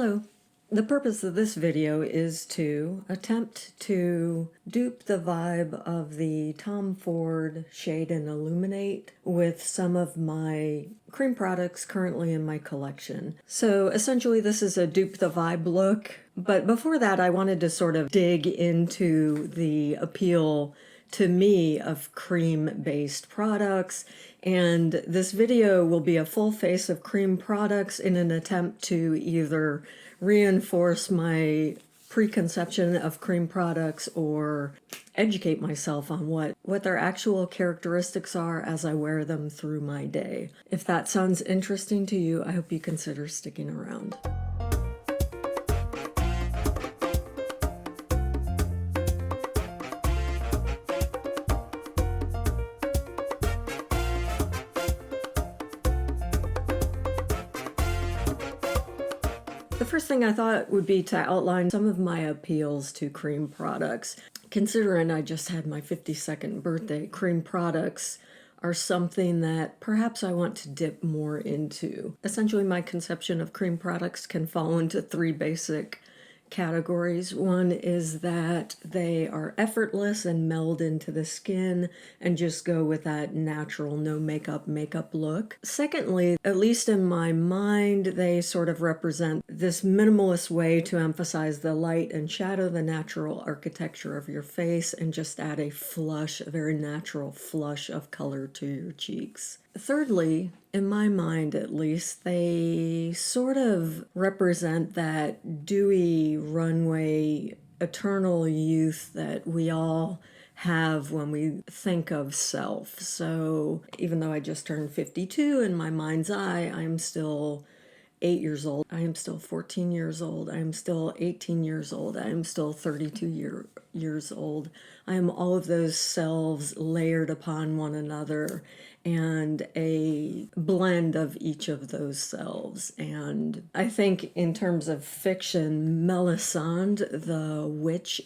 Hello. The purpose of this video is to attempt to dupe the vibe of the Tom Ford shade and illuminate with some of my cream products currently in my collection. So essentially this is a dupe the vibe look, but before that I wanted to sort of dig into the appeal to me of cream-based products, and this video will be a full face of cream products in an attempt to either reinforce my preconception of cream products or educate myself on what their actual characteristics are as I wear them through my day. If that sounds interesting to you, I hope you consider sticking around. The first thing I thought would be to outline some of my appeals to cream products. Considering I just had my 52nd birthday, cream products are something that perhaps I want to dip more into. Essentially, my conception of cream products can fall into three basic categories. One is that they are effortless and meld into the skin and just go with that natural no makeup look. Secondly, at least in my mind, they sort of represent this minimalist way to emphasize the light and shadow, the natural architecture of your face, and just add a flush, a very natural flush of color to your cheeks. Thirdly, in my mind at least, they sort of represent that dewy runway, eternal youth that we all have when we think of self. So even though I just turned 52, in my mind's eye, I'm still 8 years old, I am still 14 years old, I am still 18 years old, I am still 32 years old. I am all of those selves layered upon one another and a blend of each of those selves. And I think in terms of fiction, Melisande, the witch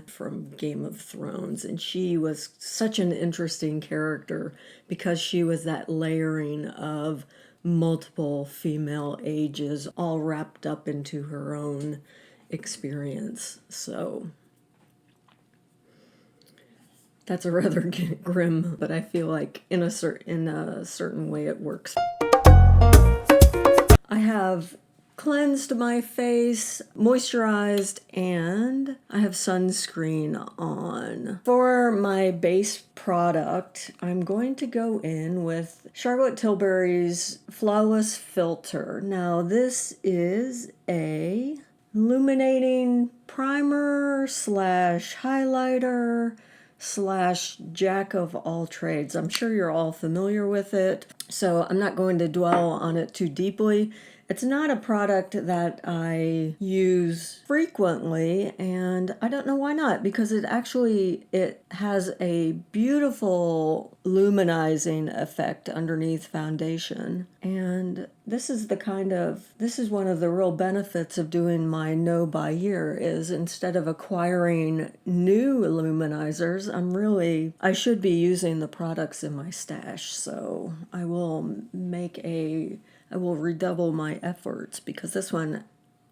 from Game of Thrones, and she was such an interesting character because she was that layering of multiple female ages all wrapped up into her own experience. So that's a rather grim, but I feel like in a certain way it works. I have cleansed my face, moisturized, and I have sunscreen on. For my base product, I'm going to go in with Charlotte Tilbury's Flawless Filter. Now this is a illuminating primer slash highlighter slash jack of all trades. I'm sure you're all familiar with it, so I'm not going to dwell on it too deeply. It's not a product that I use frequently, and I don't know why not, because it has a beautiful luminizing effect underneath foundation. And this is one of the real benefits of doing my no by year, is instead of acquiring new luminizers, I should be using the products in my stash. So I will redouble my efforts, because this one,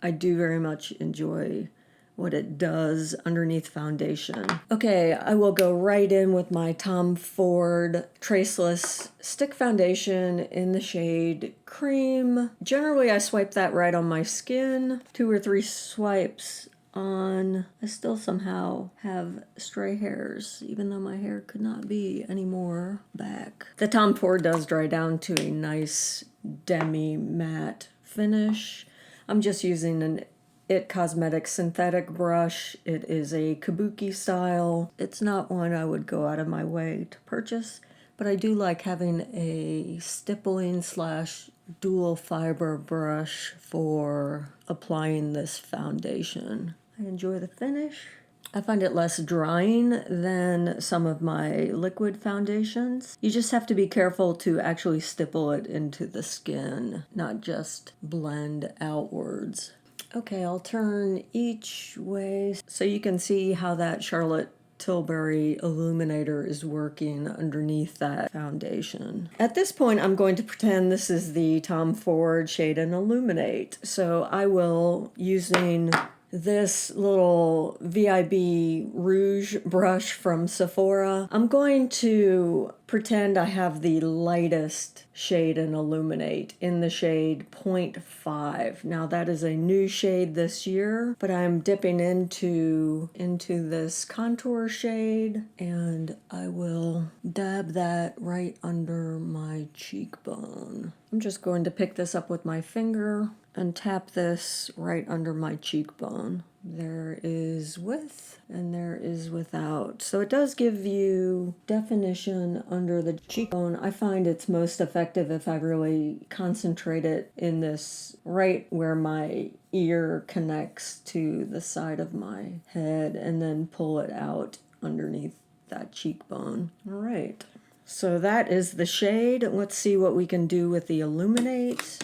I do very much enjoy what it does underneath foundation. Okay, I will go right in with my Tom Ford Traceless Stick Foundation in the shade Cream. Generally, I swipe that right on my skin. 2 or 3 swipes on. I still somehow have stray hairs, even though my hair could not be any more back. The Tom Ford does dry down to a nice demi-matte finish. I'm just using an It Cosmetics synthetic brush. It is a kabuki style. It's not one I would go out of my way to purchase, but I do like having a stippling slash dual fiber brush for applying this foundation. I enjoy the finish. I find it less drying than some of my liquid foundations. You just have to be careful to actually stipple it into the skin, not just blend outwards. Okay, I'll turn each way so you can see how that Charlotte Tilbury Illuminator is working underneath that foundation. At this point, I'm going to pretend this is the Tom Ford shade and Illuminate. So I will, using this little VIB rouge brush from Sephora, I'm going to pretend I have the lightest shade and Illuminate in the shade 0.5. Now that is a new shade this year, but I'm dipping into this contour shade, and I will dab that right under my cheekbone. I'm just going to pick this up with my finger and tap this right under my cheekbone. There is with and there is without. So it does give you definition under the cheekbone. I find it's most effective if I really concentrate it in this right where my ear connects to the side of my head, and then pull it out underneath that cheekbone. All right. So that is the shade. Let's see what we can do with the Illuminate.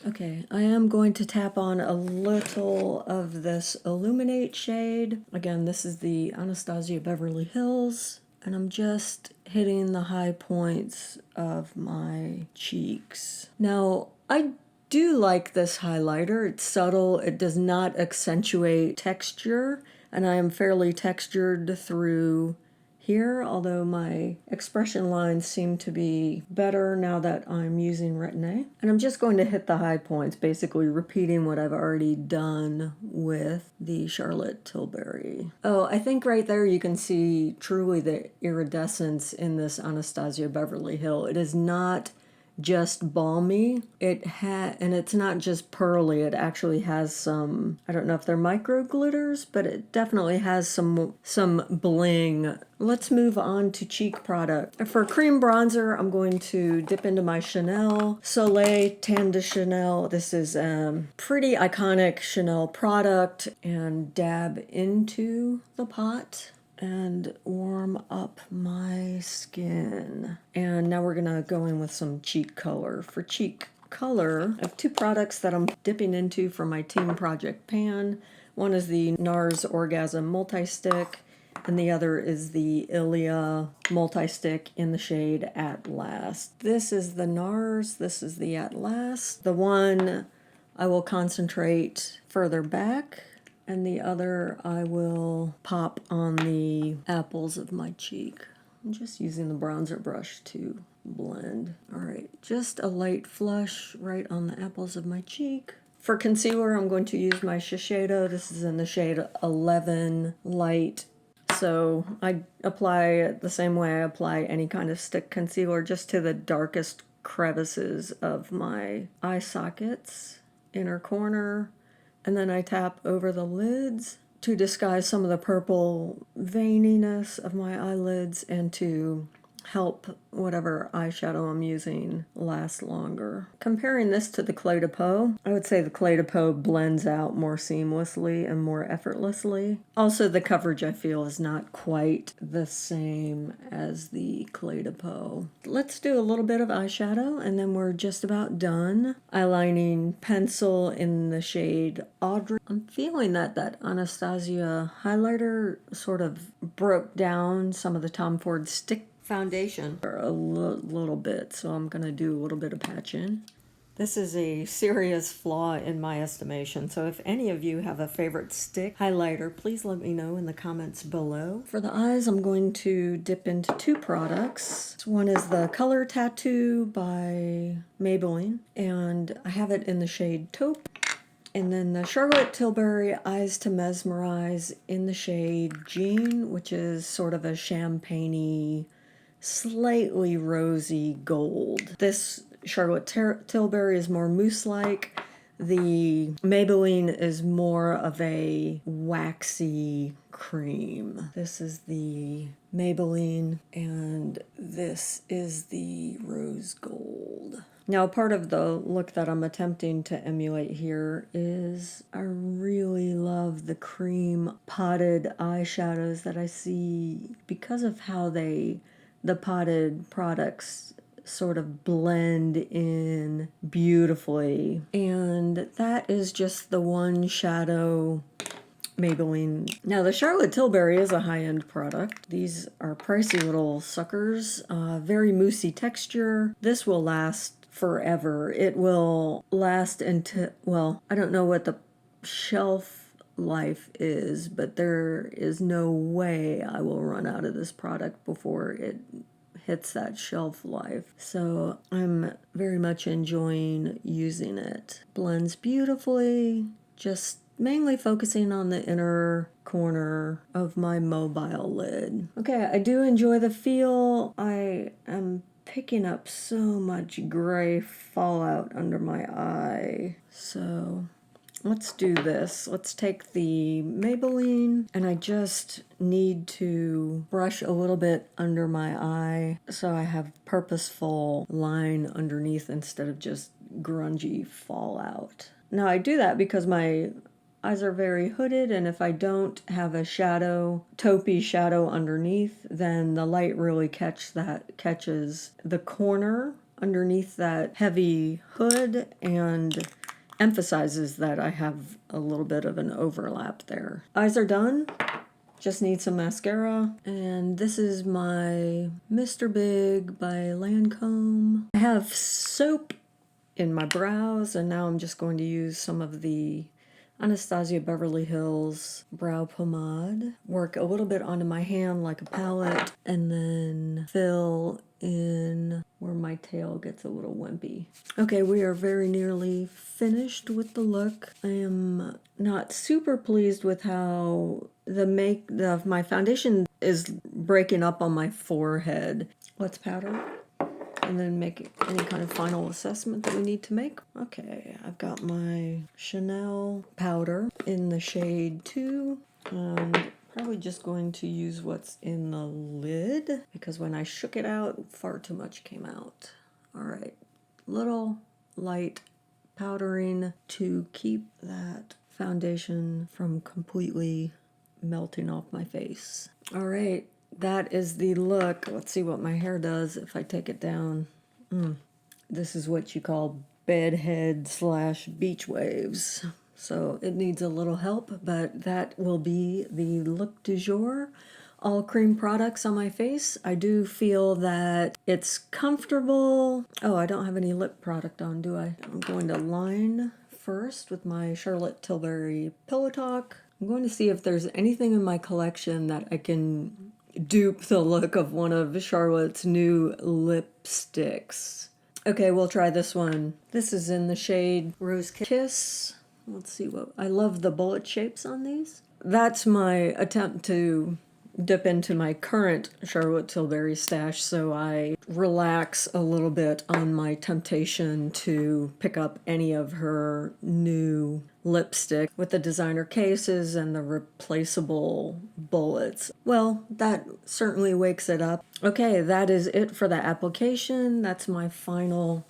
Okay, I am going to tap on a little of this Illuminate shade. Again, this is the Anastasia Beverly Hills, and I'm just hitting the high points of my cheeks. Now, I do like this highlighter. It's subtle. It does not accentuate texture, and I am fairly textured through here, although my expression lines seem to be better now that I'm using Retin-A. And I'm just going to hit the high points, basically repeating what I've already done with the Charlotte Tilbury. Oh, I think right there you can see truly the iridescence in this Anastasia Beverly Hill. It is not just balmy, and it's not just pearly. It actually has some, I don't know if they're micro glitters, but it definitely has some bling. Let's move on to cheek product. For cream bronzer, I'm going to dip into my Chanel Soleil Tan de Chanel. This is a pretty iconic Chanel product, and dab into the pot and warm up my skin. And now we're gonna go in with some cheek color. For cheek color, I have two products that I'm dipping into for my Team Project pan. One is the NARS Orgasm Multi-Stick, and the other is the Ilia Multi-Stick in the shade At Last. This is the NARS, this is the At Last. The one I will concentrate further back, and the other I will pop on the apples of my cheek. I'm just using the bronzer brush to blend. All right, just a light flush right on the apples of my cheek. For concealer, I'm going to use my Shiseido. This is in the shade 11 Light. So I apply it the same way I apply any kind of stick concealer, just to the darkest crevices of my eye sockets, inner corner. And then I tap over the lids to disguise some of the purple veininess of my eyelids and to help whatever eyeshadow I'm using last longer. Comparing this to the Clé de Peau, I would say the Clé de Peau blends out more seamlessly and more effortlessly. Also, the coverage I feel is not quite the same as the Clé de Peau. Let's do a little bit of eyeshadow and then we're just about done. Eyelining pencil in the shade Audrey. I'm feeling that Anastasia highlighter sort of broke down some of the Tom Ford stick foundation for a little bit, so I'm gonna do a little bit of patching. This is a serious flaw in my estimation, so if any of you have a favorite stick highlighter, please let me know in the comments below. For the eyes, I'm going to dip into two products. One is the Color Tattoo by Maybelline, and I have it in the shade Taupe. And then the Charlotte Tilbury Eyes to Mesmerize in the shade Jean, which is sort of a champagne-y, slightly rosy gold. This Charlotte Tilbury is more mousse-like. The Maybelline is more of a waxy cream. This is the Maybelline, and this is the rose gold. Now, part of the look that I'm attempting to emulate here is I really love the cream potted eyeshadows that I see because of how the potted products sort of blend in beautifully. And that is just the one shadow Maybelline. Now the Charlotte Tilbury is a high-end product. These are pricey little suckers, very moussey texture. This will last forever. It will last until, well, I don't know what the shelf life is, but there is no way I will run out of this product before it hits that shelf life. So I'm very much enjoying using it. Blends beautifully, just mainly focusing on the inner corner of my mobile lid. Okay, I do enjoy the feel. I am picking up so much gray fallout under my eye. So let's do this. Let's take the Maybelline, and I just need to brush a little bit under my eye so I have purposeful line underneath instead of just grungy fallout. Now I do that because my eyes are very hooded, and if I don't have a shadow, taupey shadow underneath, then the light really catches the corner underneath that heavy hood and emphasizes that I have a little bit of an overlap there. Eyes are done. Just need some mascara. And this is my Mr. Big by Lancome. I have soap in my brows, and now I'm just going to use some of the Anastasia Beverly Hills brow pomade. Work a little bit onto my hand like a palette, and then fill in where my tail gets a little wimpy. Okay, we are very nearly finished with the look. I am not super pleased with how my foundation is breaking up on my forehead. Let's powder and then make any kind of final assessment that we need to make. Okay, I've got my Chanel powder in the shade 2, and probably just going to use what's in the lid, because when I shook it out, far too much came out. All right, little light powdering to keep that foundation from completely melting off my face. All right. That is the look. Let's see what my hair does if I take it down. This is what you call bedhead / beach waves. So it needs a little help, but that will be the look du jour. All cream products on my face. I do feel that it's comfortable. Oh, I don't have any lip product on, do I? I'm going to line first with my Charlotte Tilbury Pillow Talk. I'm going to see if there's anything in my collection that I can dupe the look of one of Charlotte's new lipsticks. Okay, we'll try this one. This is in the shade Rose Kiss. Let's see what... I love the bullet shapes on these. That's my attempt to dip into my current Charlotte Tilbury stash, so I relax a little bit on my temptation to pick up any of her new lipstick with the designer cases and the replaceable bullets. Well, that certainly wakes it up. Okay, that is it for the application. That's my final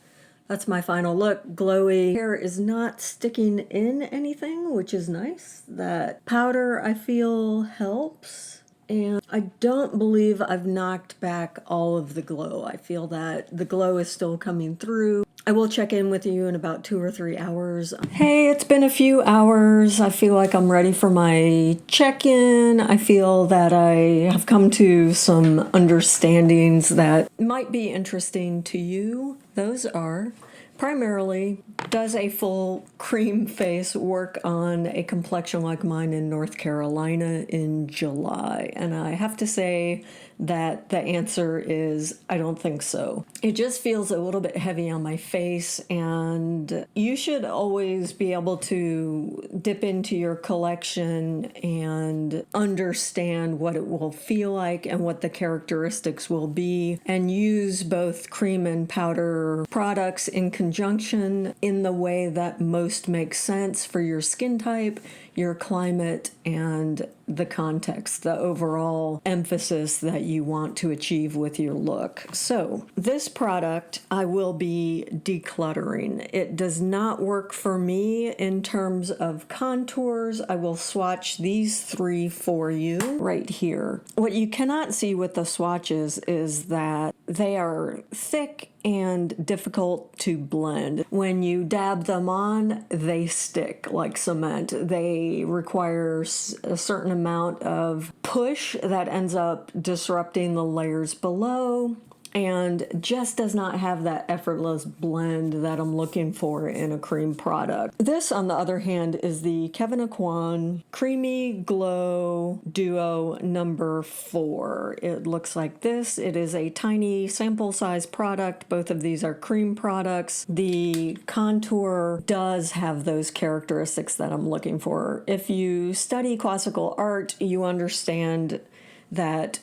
look. Glowy. Hair is not sticking in anything, which is nice. That powder, I feel, helps. And I don't believe I've knocked back all of the glow. I feel that the glow is still coming through. I will check in with you in about 2 or 3 hours. Hey, it's been a few hours. I feel like I'm ready for my check-in. I feel that I have come to some understandings that might be interesting to you. Those are primarily, does a full cream face work on a complexion like mine in North Carolina in July? And I have to say that the answer is I don't think so. It just feels a little bit heavy on my face, and you should always be able to dip into your collection and understand what it will feel like and what the characteristics will be, and use both cream and powder products in conjunction in the way that most makes sense for your skin type, your climate, and the context, the overall emphasis that you want to achieve with your look. So this product I will be decluttering. It does not work for me in terms of contours. I will swatch these 3 for you right here. What you cannot see with the swatches is that they are thick and difficult to blend. When you dab them on, they stick like cement. They require a certain amount of push that ends up disrupting the layers below, and just does not have that effortless blend that I'm looking for in a cream product. This, on the other hand, is the Kevyn Aucoin Creamy Glow Duo number 4. It looks like this. It is a tiny sample size product. Both of these are cream products. The contour does have those characteristics that I'm looking for. If you study classical art, you understand that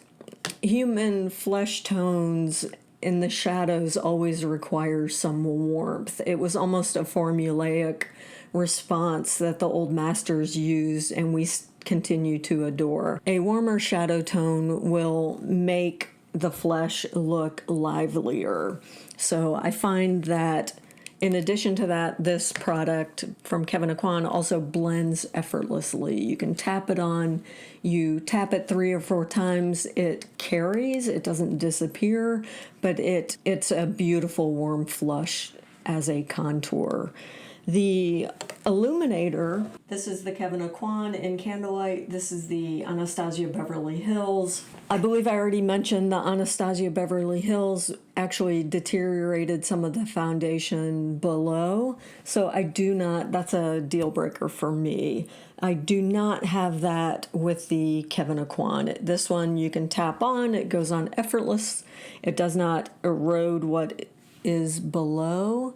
human flesh tones in the shadows always require some warmth. It was almost a formulaic response that the old masters used, and we continue to adore. A warmer shadow tone will make the flesh look livelier. So I find that in addition to that, this product from Kevyn Aucoin also blends effortlessly. You can tap it on, you tap it 3 or 4 times, it carries, it doesn't disappear, but it's a beautiful warm flush as a contour. The Illuminator, this is the Kevyn Aucoin in Candlelight. This is the Anastasia Beverly Hills. I believe I already mentioned the Anastasia Beverly Hills actually deteriorated some of the foundation below. So I do not, that's a deal breaker for me. I do not have that with the Kevyn Aucoin. This one you can tap on, it goes on effortless. It does not erode what is below.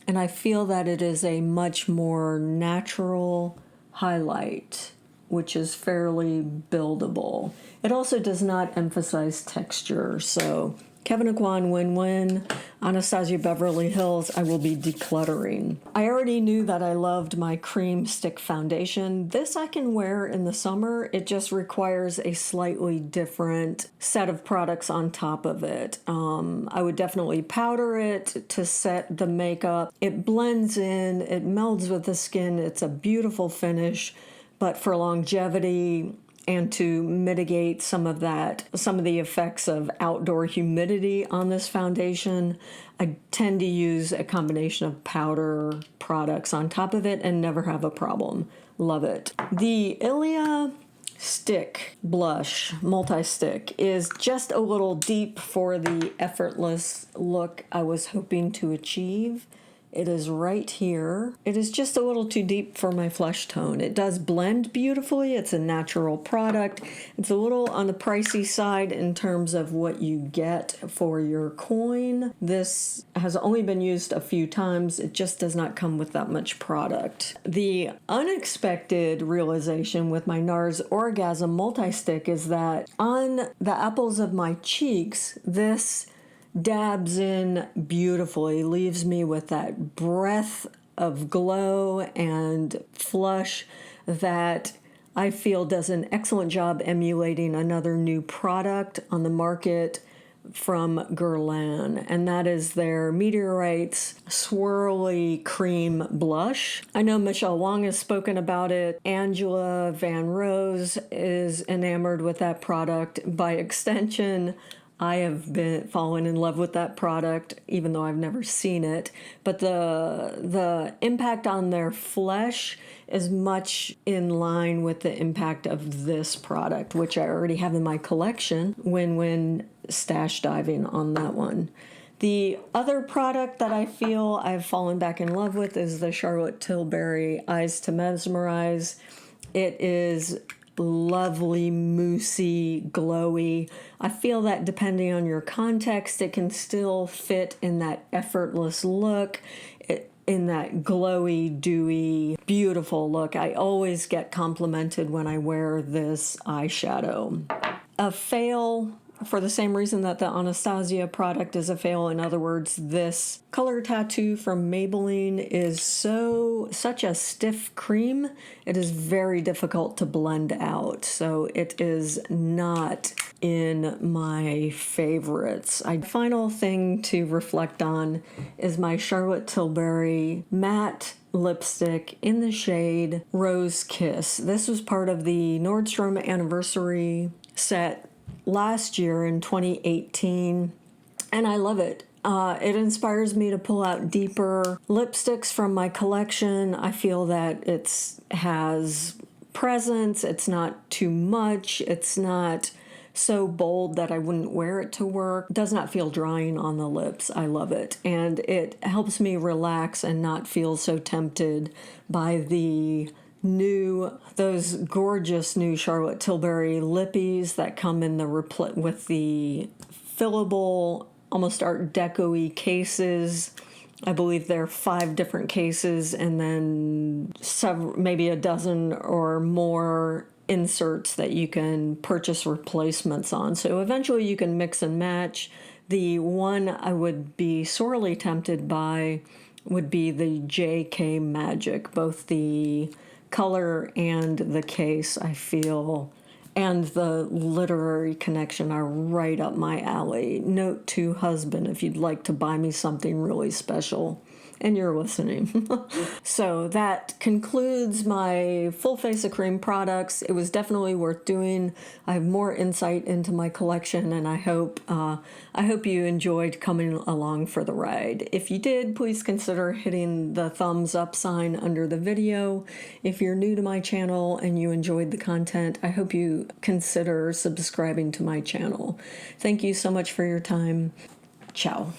And I feel that it is a much more natural highlight, which is fairly buildable. It also does not emphasize texture. So Kevyn Aucoin, win-win. Anastasia Beverly Hills, I will be decluttering. I already knew that I loved my cream stick foundation. This I can wear in the summer. It just requires a slightly different set of products on top of it. I would definitely powder it to set the makeup. It blends in, it melds with the skin. It's a beautiful finish, but for longevity, and to mitigate some of the effects of outdoor humidity on this foundation, I tend to use a combination of powder products on top of it and never have a problem. Love it. The Ilia Stick Blush Multi-Stick is just a little deep for the effortless look I was hoping to achieve. It is right here. It is just a little too deep for my flesh tone. It does blend beautifully. It's a natural product. It's a little on the pricey side in terms of what you get for your coin. This has only been used a few times. It just does not come with that much product. The unexpected realization with my NARS Orgasm Multi-Stick is that on the apples of my cheeks, this dabs in beautifully, leaves me with that breath of glow and flush that I feel does an excellent job emulating another new product on the market from Guerlain, and that is their Meteorites Swirly Cream Blush. I know Michelle Wong has spoken about it. Angela Van Rose is enamored with that product. By extension, I have been fallen in love with that product, even though I've never seen it. But the impact on their flesh is much in line with the impact of this product, which I already have in my collection. Win-win stash diving on that one. The other product that I feel I've fallen back in love with is the Charlotte Tilbury Eyes to Mesmerize. It is lovely, moussey, glowy. I feel that depending on your context, it can still fit in that effortless look, in that glowy, dewy, beautiful look. I always get complimented when I wear this eyeshadow. A fail, for the same reason that the Anastasia product is a fail. In other words, this color tattoo from Maybelline is such a stiff cream. It is very difficult to blend out. So it is not in my favorites. Final thing to reflect on is my Charlotte Tilbury matte lipstick in the shade Rose Kiss. This was part of the Nordstrom anniversary set last year in 2018, and I love it. It inspires me to pull out deeper lipsticks from my collection. I feel that it has presence. It's not too much. It's not so bold that I wouldn't wear it to work. It does not feel drying on the lips. I love it. And it helps me relax and not feel so tempted by those gorgeous new Charlotte Tilbury lippies that come in with the fillable, almost Art Deco-y cases. I believe there are 5 different cases and then maybe a dozen or more inserts that you can purchase replacements on. So eventually you can mix and match. The one I would be sorely tempted by would be the JK Magic, both the color and the case, I feel, and the literary connection are right up my alley. Note to husband if you'd like to buy me something really special. And you're listening. So that concludes my full face of cream products. It was definitely worth doing. I have more insight into my collection, and I hope you enjoyed coming along for the ride. If you did, please consider hitting the thumbs up sign under the video. If you're new to my channel and you enjoyed the content, I hope you consider subscribing to my channel. Thank you so much for your time. Ciao.